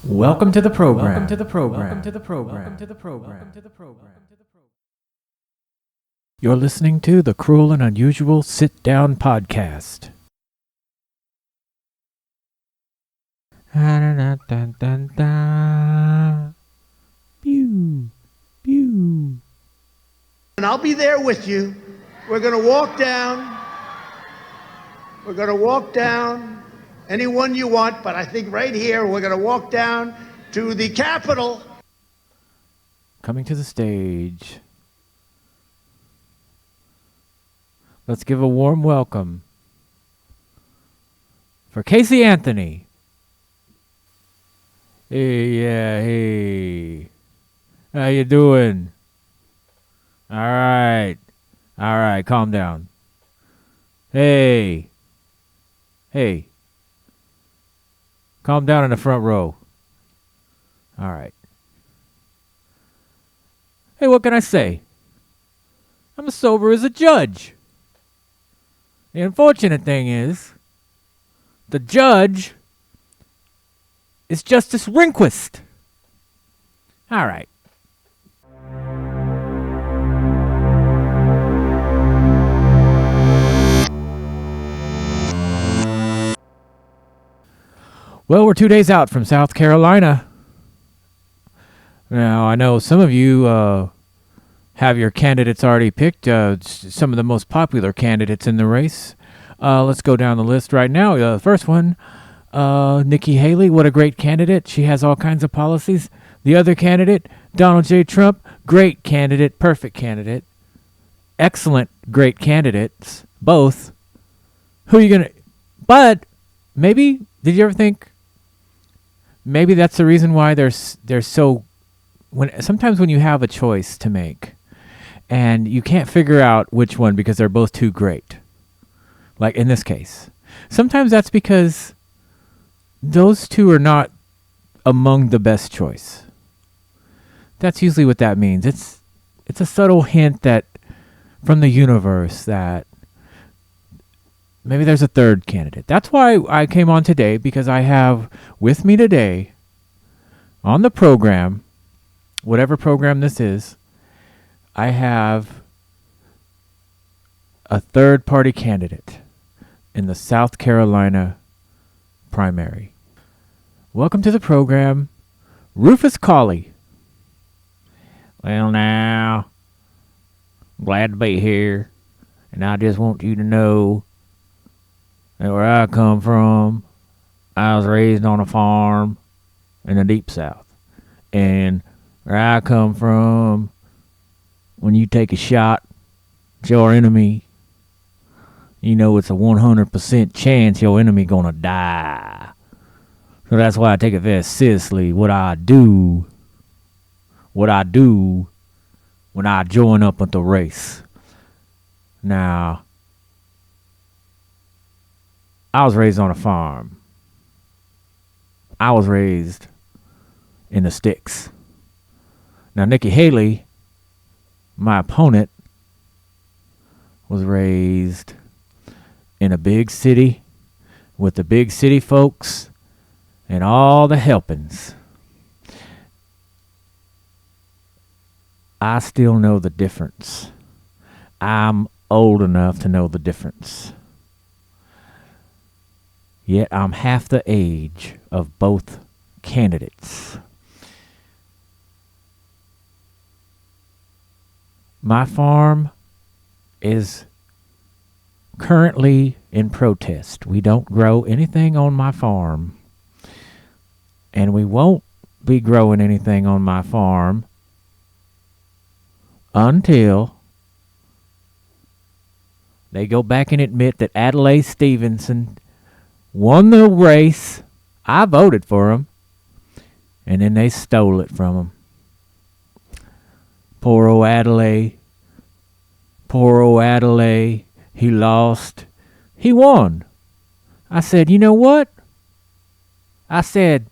Welcome to the program. Welcome to the program. Welcome to the program. Welcome to the program. Welcome to the program. You're listening to the Cruel and Unusual Sit-Down podcast. Pew, pew. And I'll be there with you. We're going to walk down. We're going to walk down anyone you want, but I think right here we're going to walk down to the Capitol. Coming to the stage. Let's give a warm welcome for Casey Anthony. Hey. How you doing? All right, calm down. Hey. Calm down in the front row. All right. Hey, what can I say? I'm as sober as a judge. The unfortunate thing is, the judge is Justice Rehnquist. All right. Well, we're 2 days out from South Carolina. Now, I know some of you have your candidates already picked, some of the most popular candidates in the race. Let's go down the list right now. The first one, Nikki Haley, what a great candidate. She has all kinds of policies. The other candidate, Donald J. Trump, great candidate, perfect candidate. Excellent, great candidates, both. Who are you going to... But maybe, did you ever think... Maybe that's the reason why they're so... Sometimes when you have a choice to make and you can't figure out which one because they're both too great, like in this case, sometimes that's because those two are not among the best choice. That's usually what that means. It's a subtle hint that from the universe that maybe there's a third candidate. That's why I came on today, because I have with me today on the program, whatever program this is, I have a third party candidate in the South Carolina primary. Welcome to the program, Rufus Cawley. Well, now, glad to be here, and I just want you to know that where I come from, I was raised on a farm in the deep south. And where I come from, when you take a shot at your enemy, you know it's a 100% chance your enemy gonna die. So that's why I take it very seriously. What I do when I join up with the race. Now, I was raised on a farm. I was raised in the sticks. Now, Nikki Haley, my opponent, was raised in a big city with the big city folks and all the helpings. I still know the difference. I'm old enough to know the difference. Yet I'm half the age of both candidates. My farm is currently in protest. We don't grow anything on my farm. And we won't be growing anything on my farm until they go back and admit that Adlai Stevenson won the race. I voted for him. And then they stole it from him. Poor old Adlai. He lost. He won. I said, you know what? I said,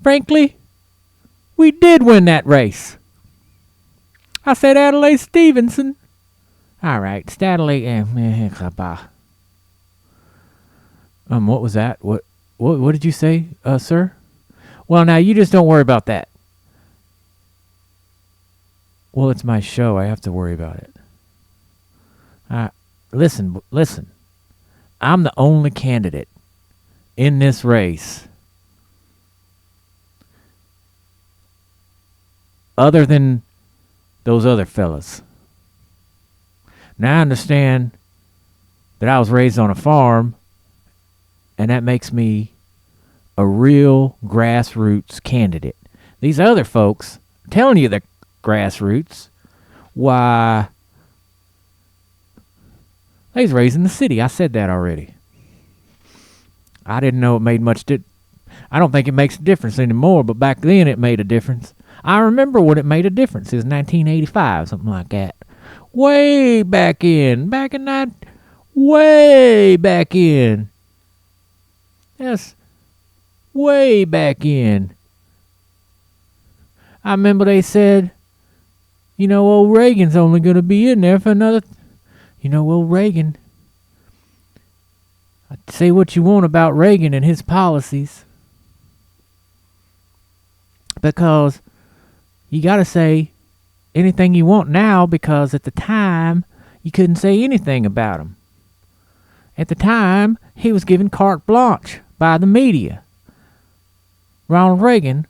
frankly, we did win that race. I said, Adlai Stevenson. All right, Stadley. What was that? What did you say, sir? Well, now you just don't worry about that. Well, it's my show. I have to worry about it. Listen. I'm the only candidate in this race other than those other fellas. Now I understand that I was raised on a farm, and that makes me a real grassroots candidate. These other folks, I'm telling you they're grassroots. Why, they was raised in the city. I said that already. I didn't know it made much I don't think it makes a difference anymore, but back then it made a difference. I remember when it made a difference. It was 1985, something like that. Way back in that, way back in. Yes, way back in. I remember they said, old Reagan's only going to be in there for another... old Reagan. Say what you want about Reagan and his policies, because you got to say anything you want now, because at the time you couldn't say anything about him. At the time, he was given carte blanche by the media. Ronald Reagan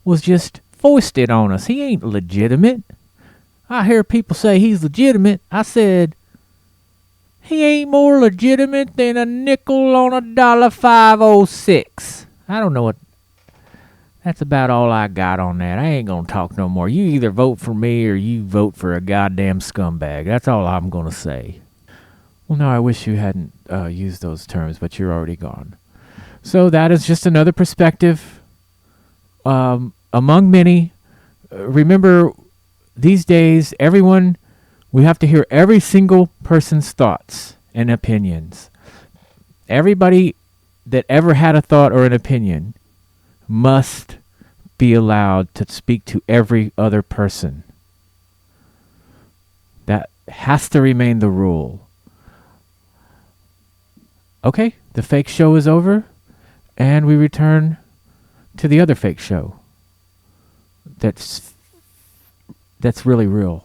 was just foisted on us. He ain't legitimate. I hear people say he's legitimate. I said, he ain't more legitimate than a nickel on $1.506. I don't know what... That's about all I got on that. I ain't gonna talk no more. You either vote for me or you vote for a goddamn scumbag. That's all I'm gonna say. Well, no, I wish you hadn't used those terms, but you're already gone. So that is just another perspective among many. Remember, these days, we have to hear every single person's thoughts and opinions. Everybody that ever had a thought or an opinion must be allowed to speak to every other person. That has to remain the rule. Okay, the fake show is over, and we return to the other fake show. That's really real.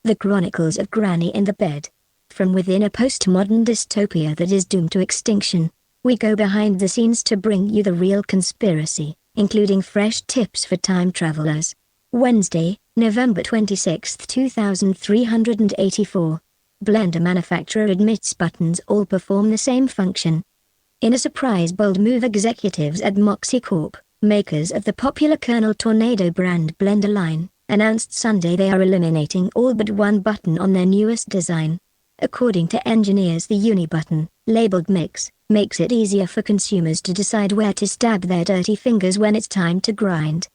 The Chronicles of Granny in the Bed. From within a postmodern dystopia that is doomed to extinction, we go behind the scenes to bring you the real conspiracy, including fresh tips for time travelers. Wednesday, November 26, 2384. Blender manufacturer admits buttons all perform the same function. In a surprise bold move, executives at Moxie Corp, makers of the popular Colonel Tornado brand blender line, announced Sunday they are eliminating all but one button on their newest design. According to engineers, the Uni button, labeled Mix, makes it easier for consumers to decide where to stab their dirty fingers when it's time to grind.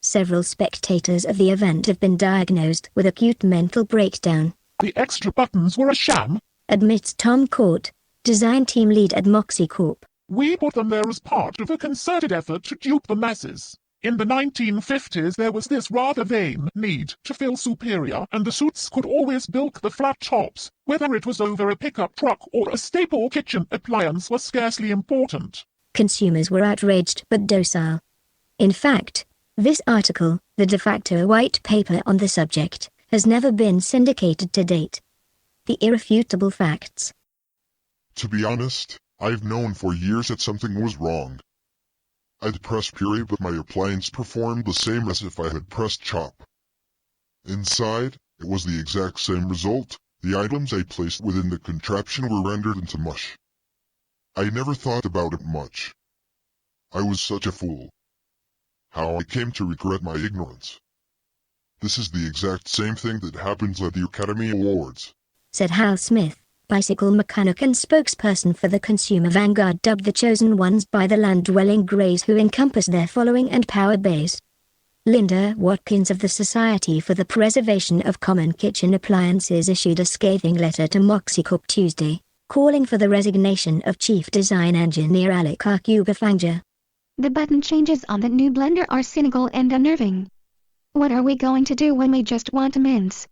Several spectators of the event have been diagnosed with acute mental breakdown. The extra buttons were a sham, admits Tom Court, design team lead at Moxie Corp. We put them there as part of a concerted effort to dupe the masses. In the 1950s there was this rather vain need to feel superior, and the suits could always bilk the flat tops. Whether it was over a pickup truck or a staple kitchen appliance was scarcely important. Consumers were outraged but docile. In fact, this article, the de facto white paper on the subject, has never been syndicated to date. The irrefutable facts. To be honest, I've known for years that something was wrong. I'd press Puree, but my appliance performed the same as if I had pressed Chop. Inside, it was the exact same result. The items I placed within the contraption were rendered into mush. I never thought about it much. I was such a fool. How I came to regret my ignorance. This is the exact same thing that happens at the Academy Awards, said Hal Smith, bicycle mechanic and spokesperson for the consumer vanguard dubbed the chosen ones by the land-dwelling Greys, who encompass their following and power base. Linda Watkins of the Society for the Preservation of Common Kitchen Appliances issued a scathing letter to Moxie Corp Tuesday, calling for the resignation of Chief Design Engineer Alec Arcubafanga. The button changes on the new blender are cynical and unnerving. What are we going to do when we just want a mince?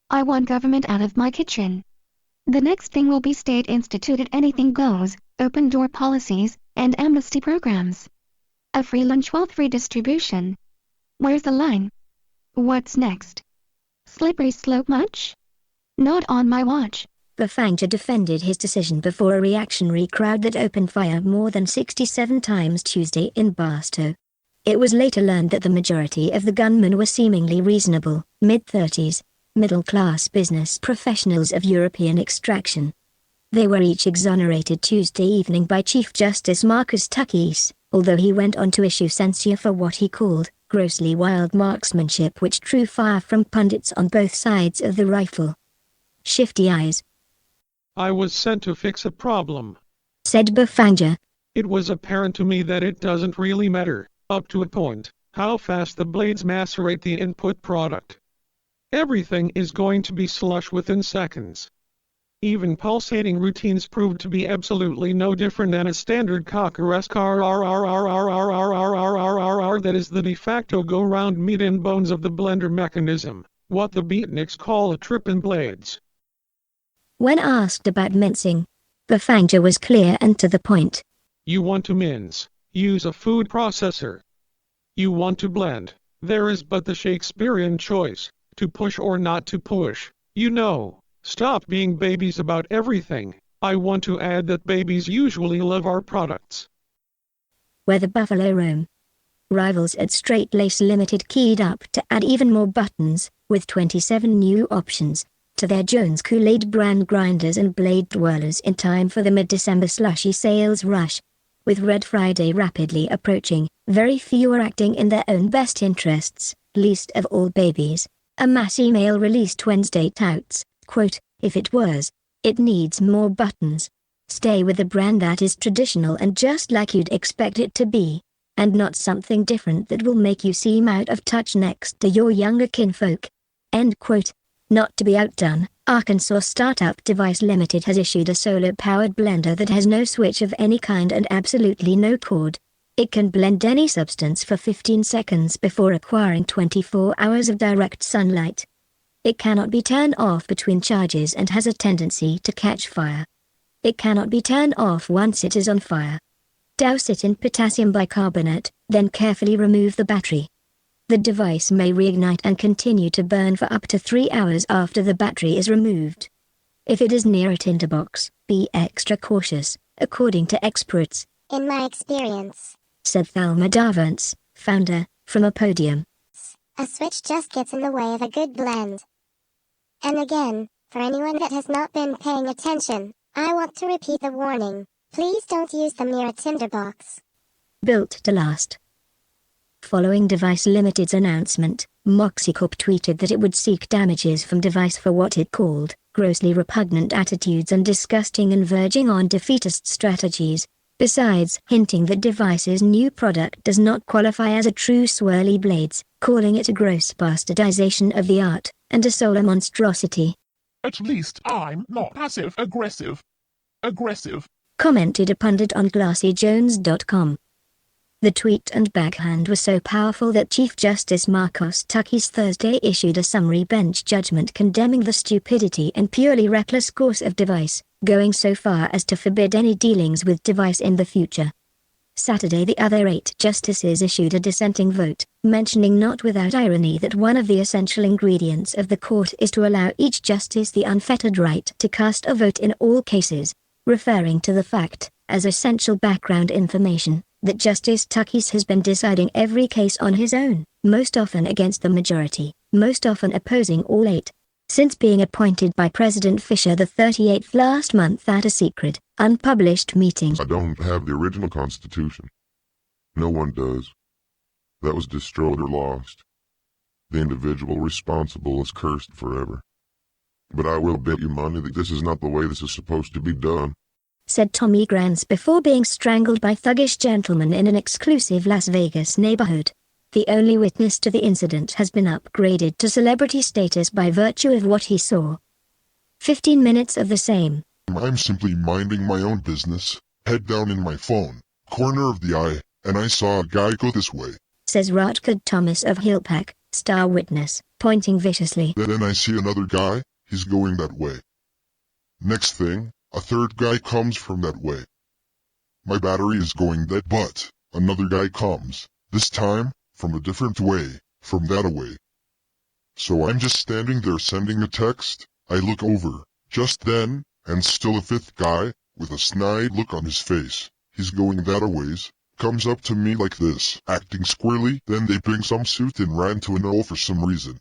I want government out of my kitchen. The next thing will be state-instituted anything goes, open-door policies, and amnesty programs. A free lunch while free distribution. Where's the line? What's next? Slippery slope much? Not on my watch. Bafangja defended his decision before a reactionary crowd that opened fire more than 67 times Tuesday in Barstow. It was later learned that the majority of the gunmen were seemingly reasonable, mid-30s, middle-class business professionals of European extraction. They were each exonerated Tuesday evening by Chief Justice Marcus Tukes, although he went on to issue censure for what he called grossly wild marksmanship which drew fire from pundits on both sides of the rifle. Shifty eyes. I was sent to fix a problem, said Bafangja. It was apparent to me that it doesn't really matter, up to a point, how fast the blades macerate the input product. Everything is going to be slush within seconds. Even pulsating routines proved to be absolutely no different than a standard cocker-esque that is the de facto go-round meat and bones of the blender mechanism, what the beatniks call a trip in blades. When asked about mincing, Bafangja was clear and to the point. You want to mince, use a food processor. You want to blend, there is but the Shakespearean choice, to push or not to push, you know. Stop being babies about everything. I want to add that babies usually love our products. Where the Buffalo roam. Rivals at Straight Lace Limited keyed up to add even more buttons, with 27 new options, to their Jones Kool-Aid brand grinders and blade twirlers in time for the mid-December slushy sales rush. With Red Friday rapidly approaching, very few are acting in their own best interests, least of all babies. A mass email released Wednesday touts, quote, if it was, it needs more buttons. Stay with a brand that is traditional and just like you'd expect it to be, and not something different that will make you seem out of touch next to your younger kinfolk. End quote. Not to be outdone, Arkansas startup Device Limited has issued a solar-powered blender that has no switch of any kind and absolutely no cord. It can blend any substance for 15 seconds before requiring 24 hours of direct sunlight. It cannot be turned off between charges and has a tendency to catch fire. It cannot be turned off once it is on fire. Douse it in potassium bicarbonate, then carefully remove the battery. The device may reignite and continue to burn for up to 3 hours after the battery is removed. If it is near a tinderbox, be extra cautious, according to experts. In my experience, said Thelma Davance, founder, from a podium. A switch just gets in the way of a good blend. And again, for anyone that has not been paying attention, I want to repeat the warning. Please don't use them near a tinderbox. Built to last. Following Device Limited's announcement, MoxieCorp tweeted that it would seek damages from Device for what it called grossly repugnant attitudes and disgusting and verging on defeatist strategies, besides hinting that Device's new product does not qualify as a true swirly blades, calling it a gross bastardization of the art, and a solar monstrosity. At least I'm not passive-aggressive. Aggressive. Commented a pundit on GlossyJones.com. The tweet and backhand were so powerful that Chief Justice Marcus Tukes Thursday issued a summary bench judgment condemning the stupidity and purely reckless course of Device, going so far as to forbid any dealings with Device in the future. Saturday the other 8 justices issued a dissenting vote, mentioning not without irony that one of the essential ingredients of the court is to allow each justice the unfettered right to cast a vote in all cases, referring to the fact, as essential background information, that Justice Tukes has been deciding every case on his own, most often against the majority, most often opposing all 8. Since being appointed by President Fisher the 38th last month at a secret, unpublished meeting. I don't have the original Constitution. No one does. That was destroyed or lost. The individual responsible is cursed forever. But I will bet you money that this is not the way this is supposed to be done, said Tommy Grants before being strangled by thuggish gentlemen in an exclusive Las Vegas neighborhood. The only witness to the incident has been upgraded to celebrity status by virtue of what he saw. 15 minutes of the same. I'm simply minding my own business, head down in my phone, corner of the eye, and I saw a guy go this way, says Rutgerd Thomas of Hillpack, star witness, pointing viciously. Then I see another guy, he's going that way. Next thing, a third guy comes from that way. My battery is going dead, but another guy comes, this time, from a different way, from that away. So I'm just standing there sending a text. I look over, just then, and still a fifth guy, with a snide look on his face, he's going that a ways, comes up to me like this, acting squirrely, then they bring some suit and ran to an for some reason.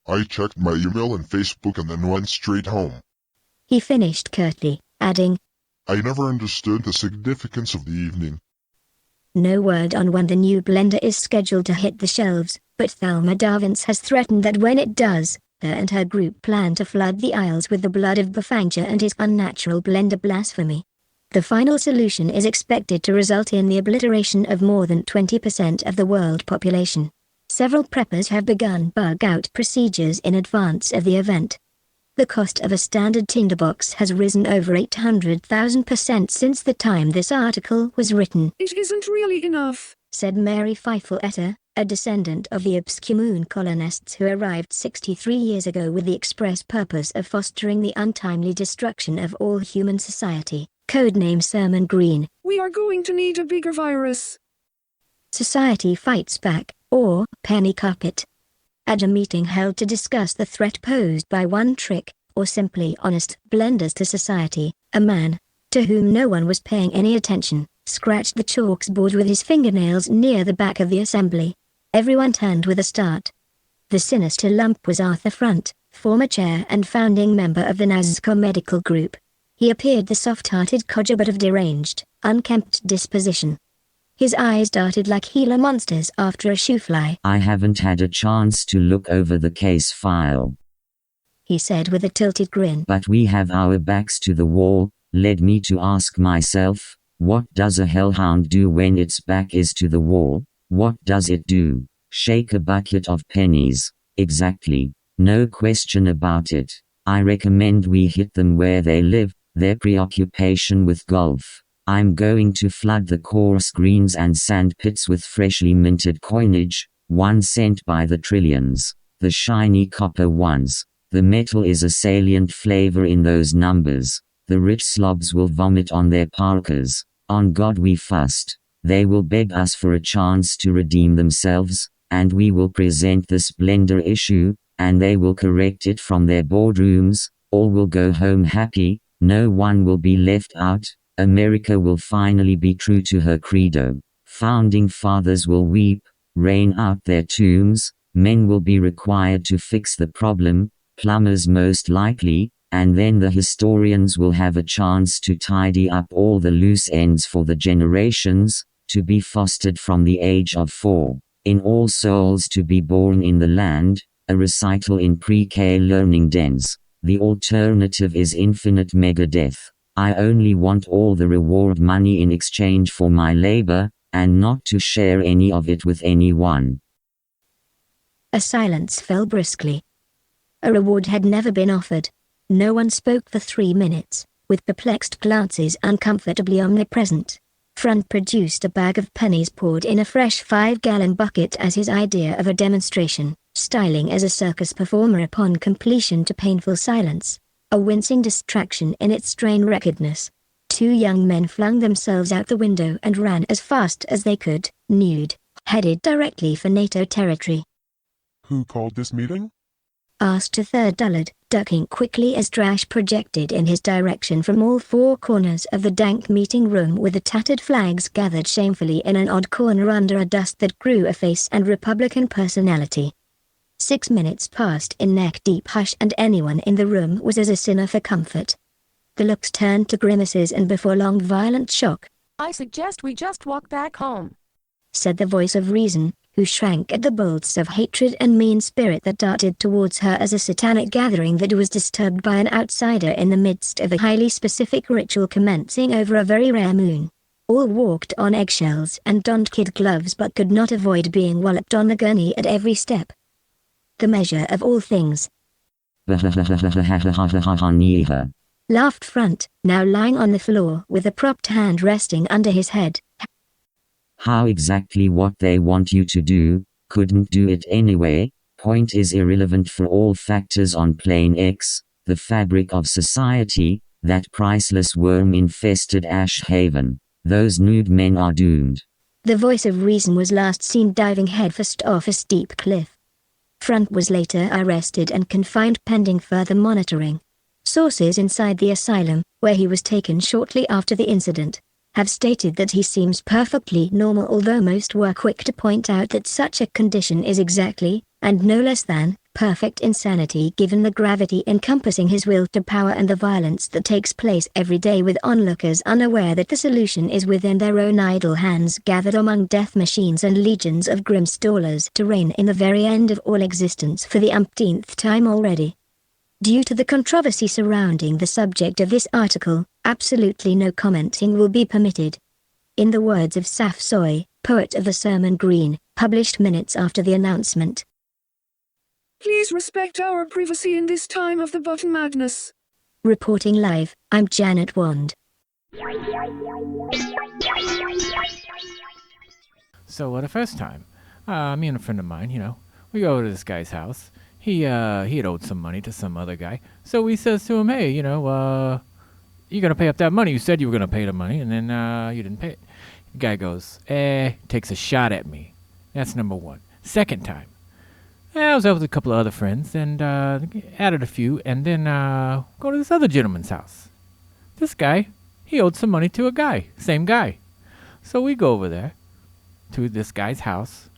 I checked my email and Facebook and then went straight home. He finished curtly, adding, I never understood the significance of the evening. No word on when the new blender is scheduled to hit the shelves, but Thelma Darvins has threatened that when it does, her and her group plan to flood the aisles with the blood of Bafangja and his unnatural blender blasphemy. The final solution is expected to result in the obliteration of more than 20% of the world population. Several preppers have begun bug-out procedures in advance of the event. The cost of a standard tinderbox has risen over 800,000% since the time this article was written. It isn't really enough, said Mary Feifel-Etter, a descendant of the Ipskemoon colonists who arrived 63 years ago with the express purpose of fostering the untimely destruction of all human society, codename Sermon Green. We are going to need a bigger virus. Society Fights Back, or Penny Carpet. At a meeting held to discuss the threat posed by one trick, or simply honest, blenders to society, a man, to whom no one was paying any attention, scratched the chalkboard with his fingernails near the back of the assembly. Everyone turned with a start. The sinister lump was Arthur Front, former chair and founding member of the NASCO medical group. He appeared the soft-hearted codger but of deranged, unkempt disposition. His eyes darted like Gila monsters after a shoo-fly. I haven't had a chance to look over the case file, he said with a tilted grin. But we have our backs to the wall, led me to ask myself, what does a hellhound do when its back is to the wall? What does it do? Shake a bucket of pennies. Exactly. No question about it. I recommend we hit them where they live, their preoccupation with golf. I'm going to flood the coarse greens and sand pits with freshly minted coinage, 1 cent by the trillions. The shiny copper ones. The metal is a salient flavor in those numbers. The rich slobs will vomit on their parkas. On God we fust. They will beg us for a chance to redeem themselves, and we will present this blender issue, and they will correct it from their boardrooms. All will go home happy, no one will be left out. America will finally be true to her credo. Founding fathers will weep, rain out their tombs, men will be required to fix the problem, plumbers most likely, and then the historians will have a chance to tidy up all the loose ends for the generations to be fostered from the age of 4, in all souls to be born in the land, a recital in pre-K learning dens. The alternative is infinite megadeath. I only want all the reward money in exchange for my labor, and not to share any of it with anyone. A silence fell briskly. A reward had never been offered. No one spoke for 3 minutes, with perplexed glances uncomfortably omnipresent. Front produced a bag of pennies poured in a fresh 5-gallon bucket as his idea of a demonstration, styling as a circus performer upon completion to painful silence. A wincing distraction in its strain recordness. 2 young men flung themselves out the window and ran as fast as they could, nude, headed directly for NATO territory. Who called this meeting? Asked a third dullard, ducking quickly as trash projected in his direction from all 4 corners of the dank meeting room with the tattered flags gathered shamefully in an odd corner under a dust that grew a face and Republican personality. 6 minutes passed in neck-deep hush and anyone in the room was as a sinner for comfort. The looks turned to grimaces and before long violent shock. I suggest we just walk back home, said the voice of reason, who shrank at the bolts of hatred and mean spirit that darted towards her as a satanic gathering that was disturbed by an outsider in the midst of a highly specific ritual commencing over a very rare moon. All walked on eggshells and donned kid gloves but could not avoid being walloped on the gurney at every step. The measure of all things. Laughed Front, now lying on the floor with a propped hand resting under his head. How exactly what they want you to do, couldn't do it anyway, point is irrelevant for all factors on plane X, the fabric of society, that priceless worm-infested ash haven. Those nude men are doomed. The voice of reason was last seen diving headfirst off a steep cliff. Front was later arrested and confined pending further monitoring. Sources inside the asylum, where he was taken shortly after the incident, have stated that he seems perfectly normal, although most were quick to point out that such a condition is exactly, and no less than, perfect insanity given the gravity encompassing his will to power and the violence that takes place every day, with onlookers unaware that the solution is within their own idle hands, gathered among death machines and legions of grim stallers to reign in the very end of all existence for the umpteenth time already. Due to the controversy surrounding the subject of this article, absolutely no commenting will be permitted. In the words of Saf Soy, poet of the Sermon Green, published minutes after the announcement. Please respect our privacy in this time of the button madness. Reporting live, I'm Janet Wand. So the first time, me and a friend of mine, we go to this guy's house. He had owed some money to some other guy. So we says to him, hey, you're going to pay up that money. You said you were going to pay the money, and then you didn't pay it. The guy goes, takes a shot at me. That's number one. Second time, I was out with a couple of other friends and added a few, and then go to this other gentleman's house. This guy, he owed some money to a guy, same guy. So we go over there to this guy's house.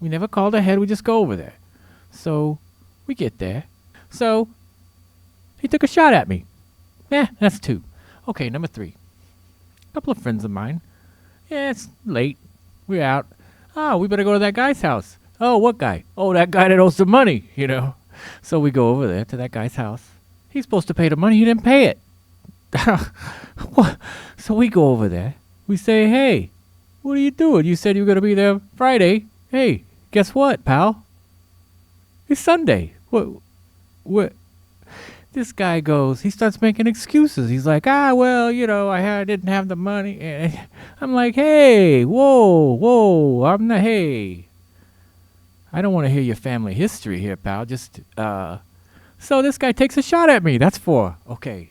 We never called ahead, we just go over there. So we get there. So he took a shot at me. That's two. Okay, number three. A couple of friends of mine. Yeah, it's late. We're out. Oh, we better go to that guy's house. Oh, what guy? Oh, that guy that owes the money, So we go over there to that guy's house. He's supposed to pay the money. He didn't pay it. What? So we go over there. We say, hey, what are you doing? You said you were going to be there Friday. Hey, guess what, pal? It's Sunday. What? This guy goes, he starts making excuses. He's like, I didn't have the money. And I'm like, hey, whoa, hey. I don't want to hear your family history here, pal. Just, so this guy takes a shot at me. That's four. Okay.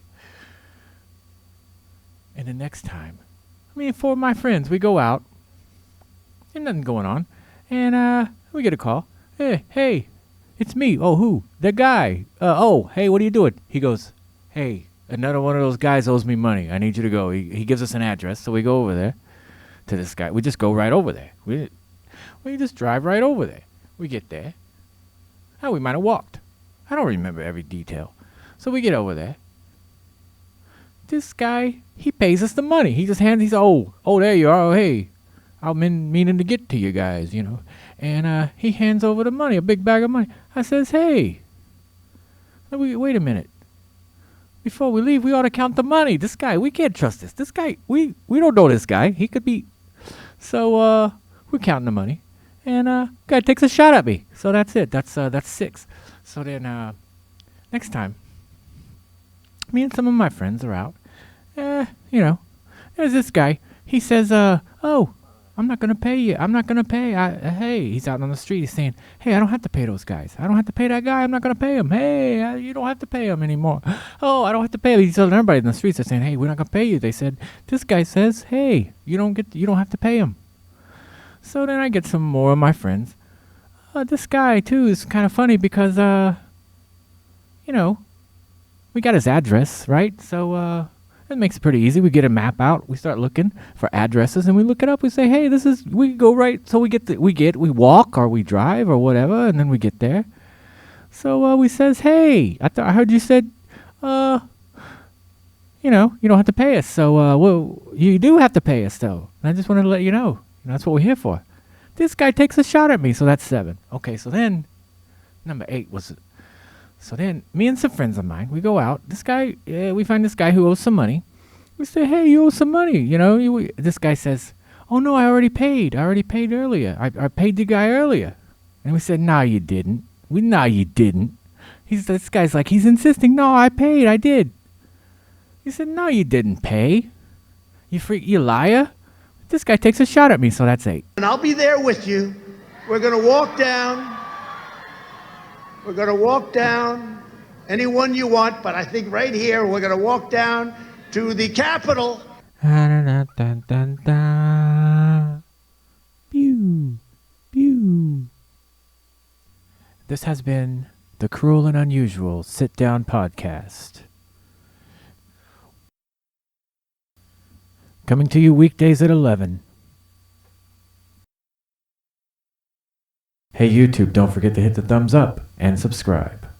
And the next time, four of my friends, we go out. There's nothing going on. And, we get a call. Hey, it's me. Oh, who? The guy. Hey, what are you doing? He goes, hey, another one of those guys owes me money. I need you to go. He gives us an address. So we go over there to this guy. We just go right over there. We just drive right over there. We get there. We might have walked. I don't remember every detail. So we get over there. This guy, he pays us the money. He just hands, oh, there you are. Oh, hey, I've been meaning to get to you guys, And he hands over the money, a big bag of money. I says, hey, wait a minute. Before we leave, we ought to count the money. This guy, we can't trust this. This guy, we don't know this guy. He could be. So we're counting the money. And guy takes a shot at me. So that's it. That's six. So then next time, me and some of my friends are out. There's this guy. He says, oh, I'm not going to pay you. I'm not going to pay. Hey, he's out on the street. He's saying, hey, I don't have to pay those guys. I don't have to pay that guy. I'm not going to pay him. Hey, you don't have to pay him anymore. Oh, I don't have to pay him. He's telling everybody in the streets. They're saying, hey, we're not going to pay you. They said, this guy says, hey, you don't have to pay him. So then I get some more of my friends. This guy, too, is kind of funny because, we got his address, right? So it makes it pretty easy. We get a map out. We start looking for addresses, and we look it up. We say, hey, we go right. So we walk or we drive or whatever, and then we get there. So we says, hey, I heard you said, you don't have to pay us. So, you do have to pay us, though. And I just wanted to let you know. That's what we're here for. This guy takes a shot at me, so that's 7. Okay, so then, number 8 was... So then, me and some friends of mine, we go out. This guy, we find this guy who owes some money. We say, hey, you owe some money, This guy says, oh, no, I already paid. I already paid earlier. I paid the guy earlier. And we said, no, you didn't. No, you didn't. This guy's like, he's insisting, no, I paid. I did. He said, no, you didn't pay. You liar. This guy takes a shot at me, so that's 8. And I'll be there with you. We're going to walk down. We're going to walk down. anyone you want, but I think right here we're going to walk down to the Capitol. Pew, pew. This has been the Cruel and Unusual Sit-Down Podcast. Coming to you weekdays at 11. Hey YouTube, don't forget to hit the thumbs up and subscribe.